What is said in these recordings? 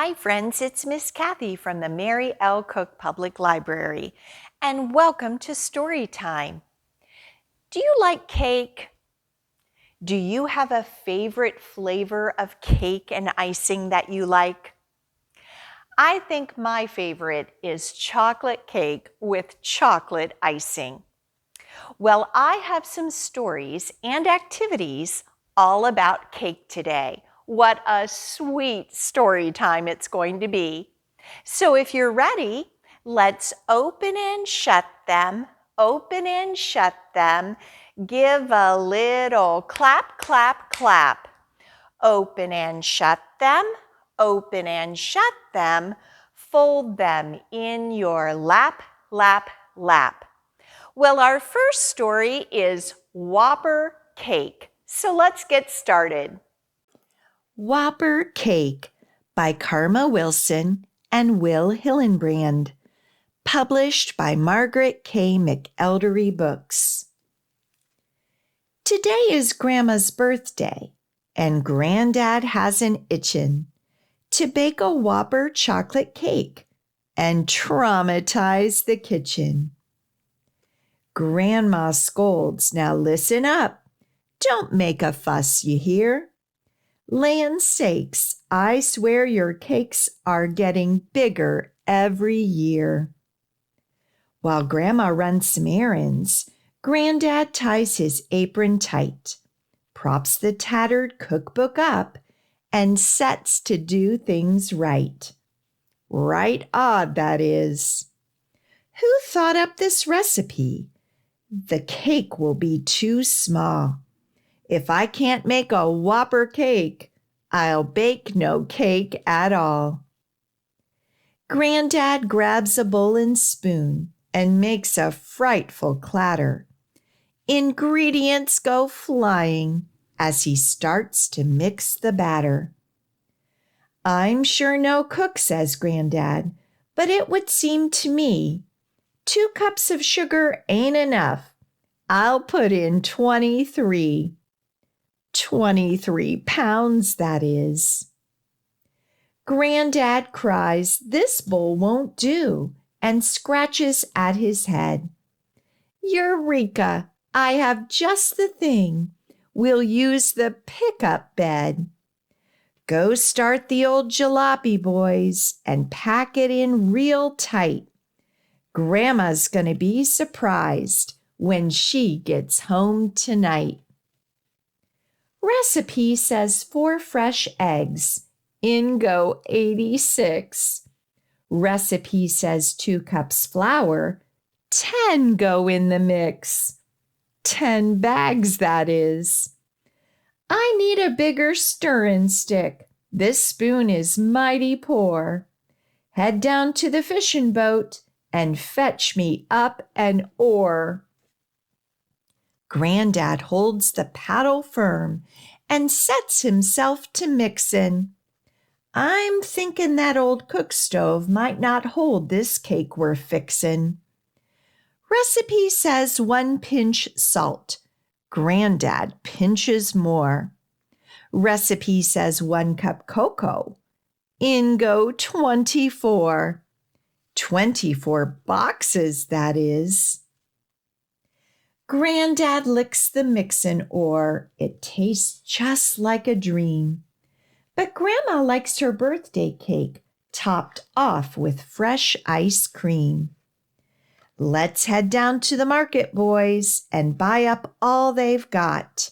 Hi friends, it's Miss Cathy from the Mary L. Cook Public Library, and welcome to Storytime. Do you like cake? Do you have a favorite flavor of cake and icing that you like? I think my favorite is chocolate cake with chocolate icing. Well, I have some stories and activities all about cake today. What a sweet story time it's going to be. So if you're ready, let's open and shut them, open and shut them. Give a little clap, clap, clap. Open and shut them, open and shut them. Fold them in your lap, lap, lap. Well, our first story is Whopper Cake. So let's get started. Whopper Cake by Karma Wilson and Will Hillenbrand. Published by Margaret K. McElderry Books. Today is Grandma's birthday, and Granddad has an itchin' to bake a Whopper chocolate cake and traumatize the kitchen. Grandma scolds, "Now listen up. Don't make a fuss, you hear? Land sakes, I swear your cakes are getting bigger every year." While Grandma runs some errands, Granddad ties his apron tight, props the tattered cookbook up, and sets to do things right. Right odd, that is. Who thought up this recipe? The cake will be too small. If I can't make a Whopper cake, I'll bake no cake at all. Granddad grabs a bowl and spoon and makes a frightful clatter. Ingredients go flying as he starts to mix the batter. "I'm sure no cook," says Granddad, "but it would seem to me 2 cups of sugar ain't enough. I'll put in 23. 23 pounds, that is." Granddad cries, "This bowl won't do," and scratches at his head. "Eureka! I have just the thing. We'll use the pickup bed. Go start the old jalopy, boys, and pack it in real tight. Grandma's gonna be surprised when she gets home tonight." Recipe says 4 fresh eggs. In go 86. Recipe says 2 cups flour. 10 go in the mix. 10 bags, that is. I need a bigger stirring stick. This spoon is mighty poor. Head down to the fishing boat and fetch me up an oar. Granddad holds the paddle firm and sets himself to mixin'. I'm thinking that old cook stove might not hold this cake we're fixin'. Recipe says 1 pinch salt. Granddad pinches more. Recipe says 1 cup cocoa. In go 24. 24 boxes, that is. Granddad licks the mixin' ore. It tastes just like a dream. But Grandma likes her birthday cake topped off with fresh ice cream. Let's head down to the market, boys, and buy up all they've got.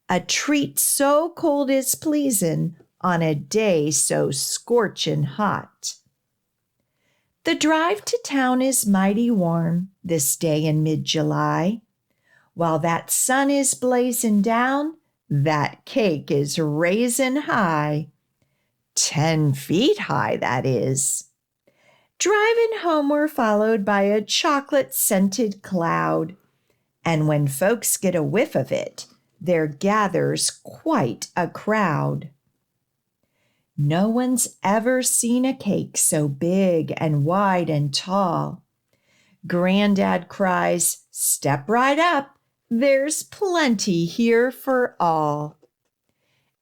A treat so cold is pleasin' on a day so scorchin' hot. The drive to town is mighty warm this day in mid-July. While that sun is blazing down, that cake is raisin' high. 10 feet high, that is. Driving home we're followed by a chocolate-scented cloud, and when folks get a whiff of it, there gathers quite a crowd. No one's ever seen a cake so big and wide and tall. Granddad cries, "Step right up. There's plenty here for all."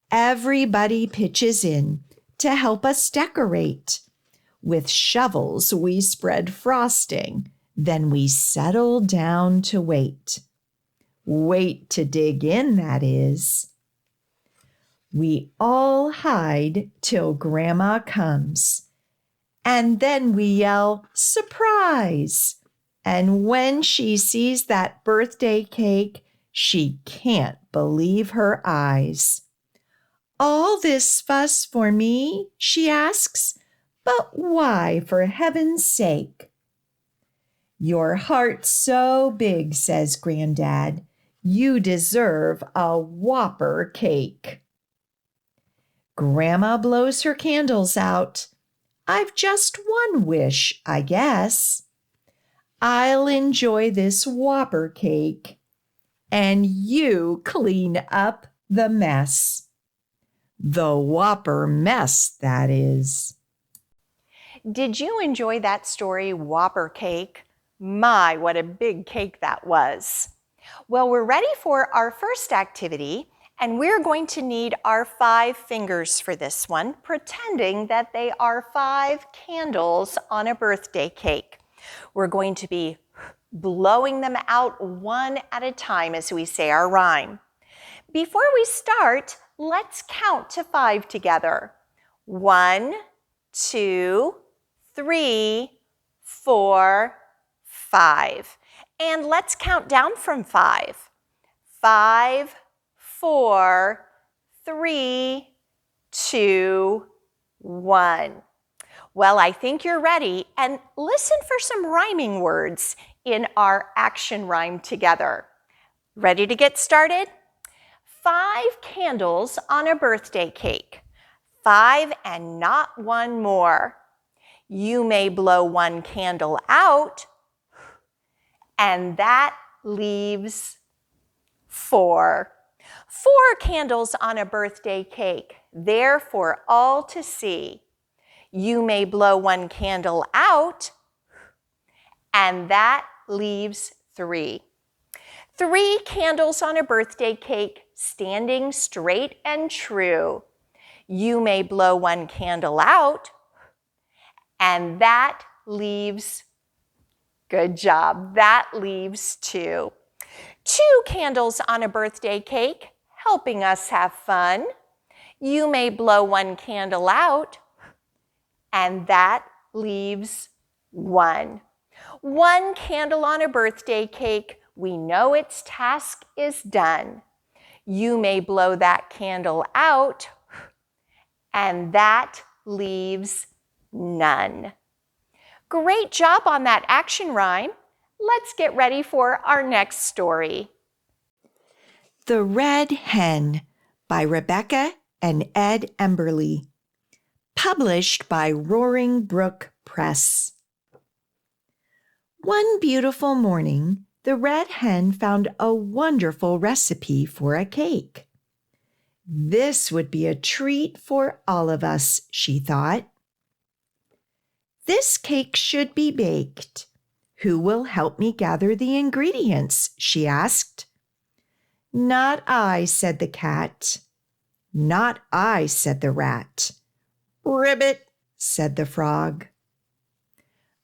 Everybody pitches in, to help us decorate. With shovels, we spread frosting. Then we settle down to wait. Wait to dig in, that is. We all hide till Grandma comes. And then we yell, surprise! And when she sees that birthday cake, she can't believe her eyes. All this fuss for me, she asks, but why, for heaven's sake? Your heart's so big, says Granddad, you deserve a Whopper cake. Grandma blows her candles out. I've just one wish, I guess. I'll enjoy this Whopper cake, and you clean up the mess. The Whopper mess, that is. Did you enjoy that story, Whopper Cake? My, what a big cake that was. Well, we're ready for our first activity, and we're going to need our 5 fingers for this one, pretending that they are 5 candles on a birthday cake. We're going to be blowing them out one at a time as we say our rhyme. Before we start, let's count to 5 together. 1, 2, 3, 4, 5. And let's count down from 5. 5, 4, 3, 2, 1. Well, I think you're ready, and listen for some rhyming words in our action rhyme together. Ready to get started? 5 candles on a birthday cake. 5 and not one more. You may blow 1 candle out, and that leaves 4. 4 candles on a birthday cake, there for all to see. You may blow 1 candle out, and that leaves 3. 3 candles on a birthday cake, standing straight and true. You may blow 1 candle out, and that leaves, good job, that leaves 2. 2 candles on a birthday cake, helping us have fun. You may blow 1 candle out, and that leaves 1. 1 candle on a birthday cake, we know its task is done. You may blow that candle out, and that leaves none. Great job on that action rhyme. Let's get ready for our next story. The Red Hen by Rebecca and Ed Emberly. Published by Brook Press. One beautiful morning, the Red Hen found a wonderful recipe for a cake. This would be a treat for all of us, she thought. This cake should be baked. Who will help me gather the ingredients? She asked. Not I, said the cat. Not I, said the rat. Ribbit, said the frog.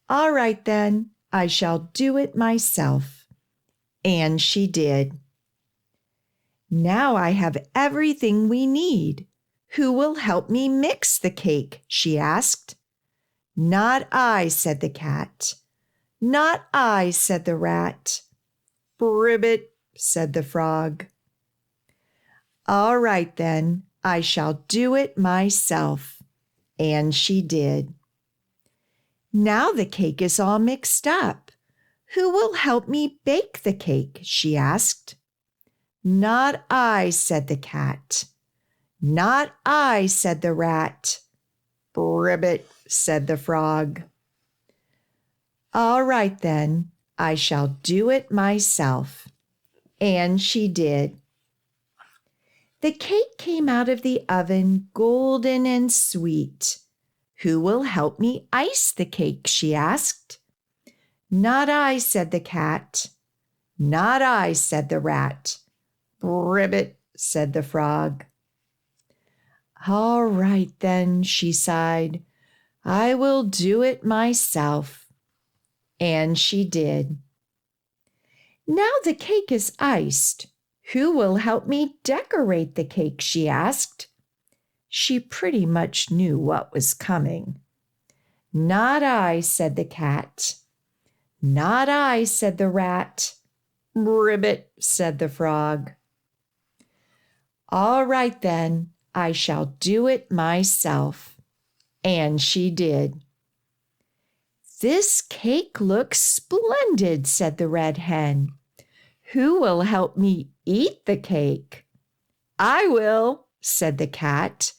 All right then, I shall do it myself. And she did. Now I have everything we need. Who will help me mix the cake? She asked. Not I, said the cat. Not I, said the rat. Ribbit, said the frog. All right then, I shall do it myself. And she did. Now the cake is all mixed up. Who will help me bake the cake? She asked. Not I, said the cat. Not I, said the rat. Ribbit, said the frog. All right then, I shall do it myself. And she did. The cake came out of the oven golden and sweet. Who will help me ice the cake? She asked. Not I, said the cat. Not I, said the rat. Ribbit, said the frog. All right then, she sighed. I will do it myself. And she did. Now the cake is iced. Who will help me decorate the cake? She asked. She pretty much knew what was coming. Not I, said the cat. Not I, said the rat. Ribbit, said the frog. All right then, I shall do it myself. And she did. This cake looks splendid, said the Red Hen. Who will help me eat the cake? I will, said the cat.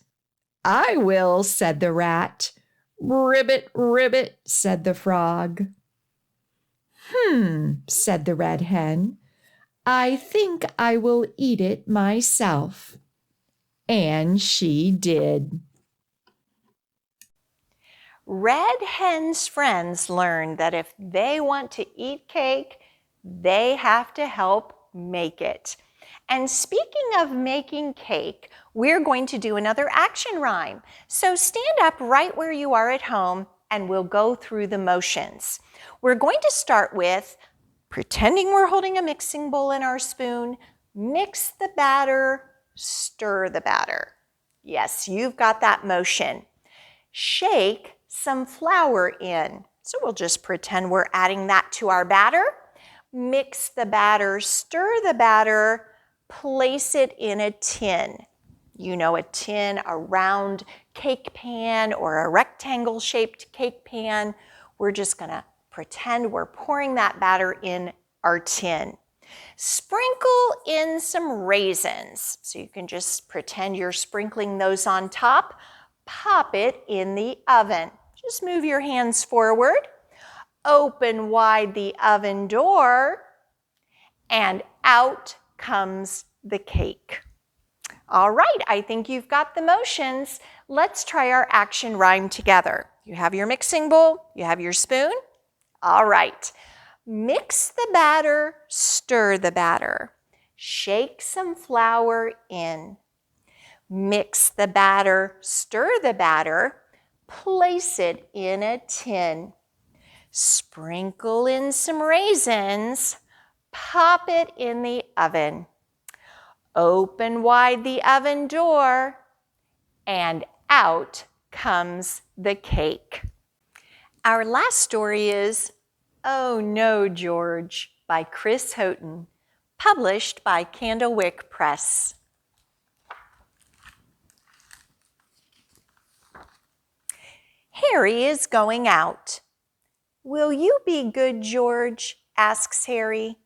I will, said the rat. Ribbit, ribbit, said the frog. Said the Red Hen. I think I will eat it myself. And she did. Red Hen's friends learned that if they want to eat cake, they have to help make it. And speaking of making cake, we're going to do another action rhyme. So stand up right where you are at home and we'll go through the motions. We're going to start with pretending we're holding a mixing bowl in our spoon, mix the batter, stir the batter. Yes, you've got that motion. Shake some flour in. So we'll just pretend we're adding that to our batter. Mix the batter, stir the batter, place it in a tin. You know, a tin, a round cake pan or a rectangle-shaped cake pan. We're just gonna pretend we're pouring that batter in our tin. Sprinkle in some raisins. So you can just pretend you're sprinkling those on top. Pop it in the oven. Just move your hands forward. Open wide the oven door, and out comes the cake. All right, I think you've got the motions. Let's try our action rhyme together. You have your mixing bowl, you have your spoon. All right, mix the batter, stir the batter. Shake some flour in. Mix the batter, stir the batter, place it in a tin. Sprinkle in some raisins, pop it in the oven. Open wide the oven door, and out comes the cake. Our last story is Oh No, George by Chris Haughton, published by Candlewick Press. Harry is going out. Will you be good, George? Asks Harry.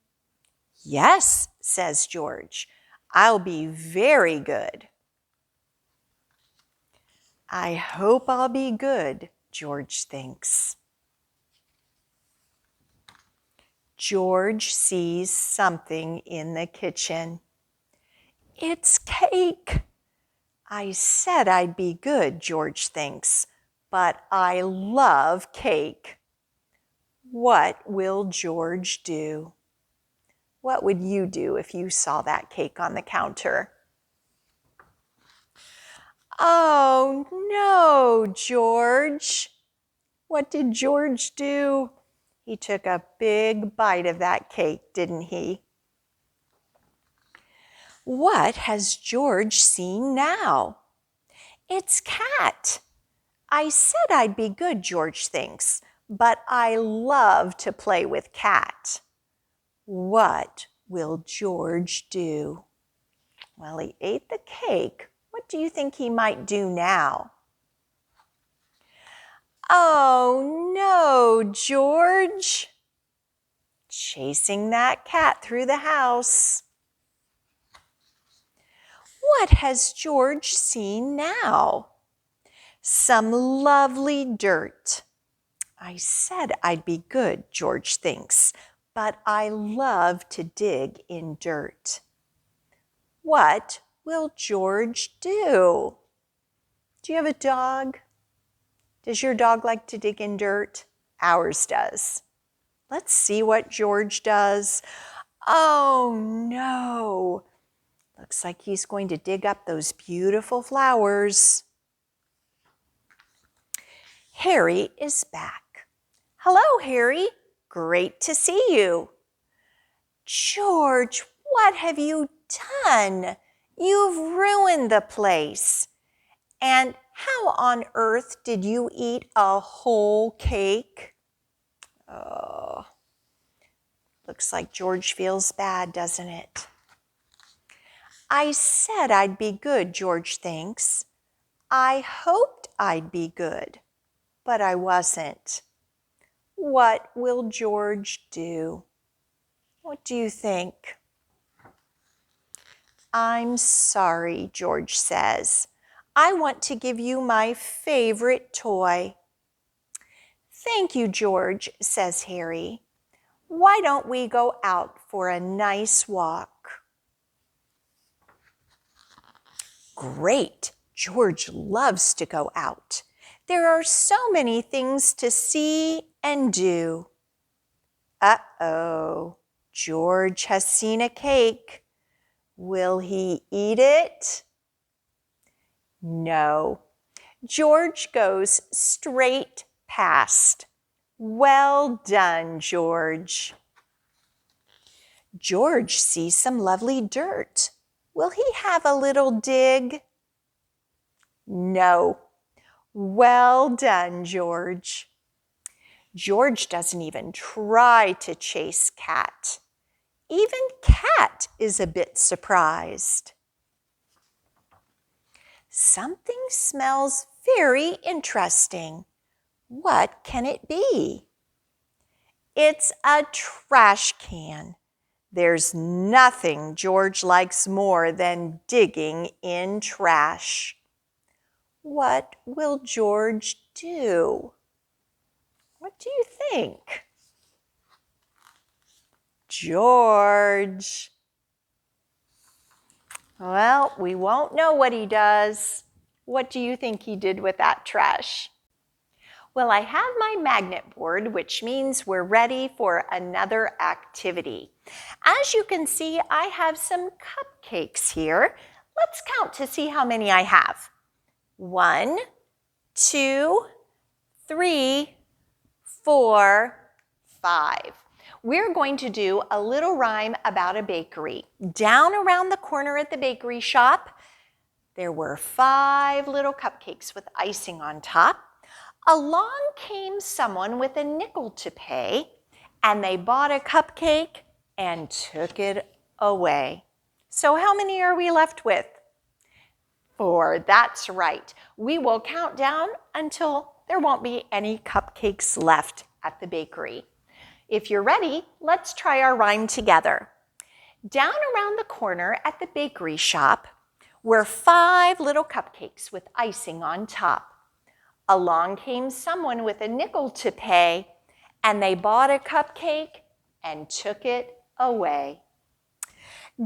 Yes, says George. I'll be very good. I hope I'll be good, George thinks. George sees something in the kitchen. It's cake. I said I'd be good, George thinks, but I love cake. What will George do? What would you do if you saw that cake on the counter? Oh no, George. What did George do? He took a big bite of that cake, didn't he? What has George seen now? It's Cat. I said I'd be good, George thinks, but I love to play with Cat. What will George do? Well, he ate the cake. What do you think he might do now? Oh no, George! Chasing that cat through the house. What has George seen now? Some lovely dirt. I said I'd be good, George thinks, but I love to dig in dirt. What will George do? Do you have a dog? Does your dog like to dig in dirt? Ours does. Let's see what George does. Oh no! The Looks like he's going to dig up those beautiful flowers. Harry is back. Hello, Harry. Great to see you. George, what have you done? You've ruined the place. And how on earth did you eat a whole cake? Oh, looks like George feels bad, doesn't it? I said I'd be good, George thinks. I hoped I'd be good, but I wasn't. What will George do? What do you think? I'm sorry, George says. I want to give you my favorite toy. Thank you, George, says Harry. Why don't we go out for a nice walk? Great! George loves to go out. There are so many things to see and do. Uh-oh, George has seen a cake. Will he eat it? No. George goes straight past. Well done, George. George sees some lovely dirt. Will he have a little dig? No. Well done, George. George doesn't even try to chase Cat. Even Cat is a bit surprised. Something smells very interesting. What can it be? It's a trash can. There's nothing George likes more than digging in trash. What will George do? What do you think? George. Well, we won't know what he does. What do you think he did with that trash? Well, I have my magnet board, which means we're ready for another activity. As you can see, I have some cupcakes here. Let's count to see how many I have. 1, 2, 3, 4, 5. We're going to do a little rhyme about a bakery. Down around the corner at the bakery shop, there were 5 little cupcakes with icing on top. Along came someone with a nickel to pay, and they bought a cupcake and took it away. So how many are we left with? 4, that's right. We will count down until there won't be any cupcakes left at the bakery. If you're ready, let's try our rhyme together. Down around the corner at the bakery shop were 5 little cupcakes with icing on top. Along came someone with a nickel to pay, and they bought a cupcake and took it away.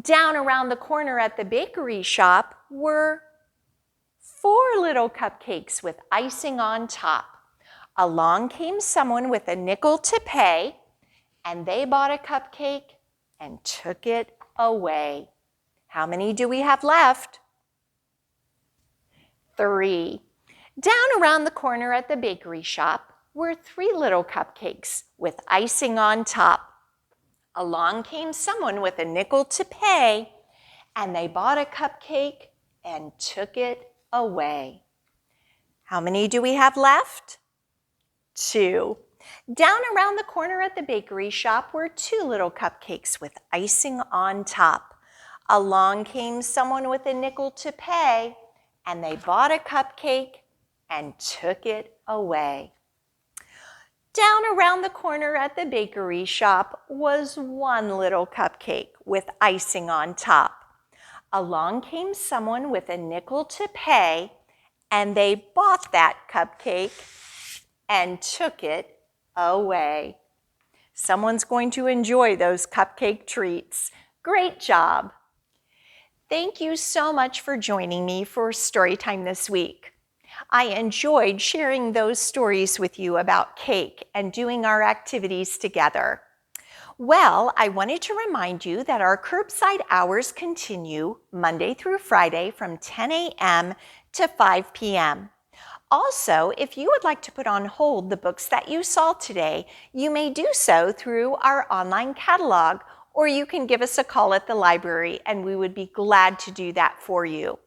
Down around the corner at the bakery shop were 4 little cupcakes with icing on top. Along came someone with a nickel to pay, and they bought a cupcake and took it away. How many do we have left? 3. Down around the corner at the bakery shop were 3 little cupcakes with icing on top. Along came someone with a nickel to pay, and they bought a cupcake and took it away. How many do we have left? 2. Down around the corner at the bakery shop were 2 little cupcakes with icing on top. Along came someone with a nickel to pay, and they bought a cupcake and took it away. Down around the corner at the bakery shop was 1 little cupcake with icing on top. Along came someone with a nickel to pay, and they bought that cupcake and took it away. Someone's going to enjoy those cupcake treats. Great job. Thank you so much for joining me for Storytime this week. I enjoyed sharing those stories with you about cake and doing our activities together. Well, I wanted to remind you that our curbside hours continue Monday through Friday from 10 a.m. to 5 p.m. Also, if you would like to put on hold the books that you saw today, you may do so through our online catalog, or you can give us a call at the library and we would be glad to do that for you.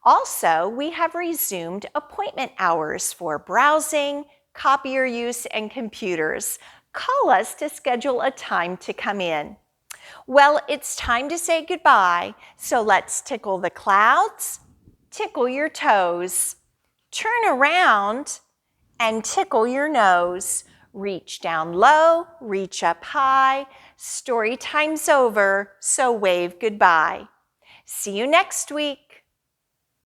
Also, we have resumed appointment hours for browsing, copier use, and computers. Call us to schedule a time to come in. Well, it's time to say goodbye, so let's tickle the clouds, tickle your toes, turn around, and tickle your nose. Reach down low, reach up high. Story time's over, so wave goodbye. See you next week.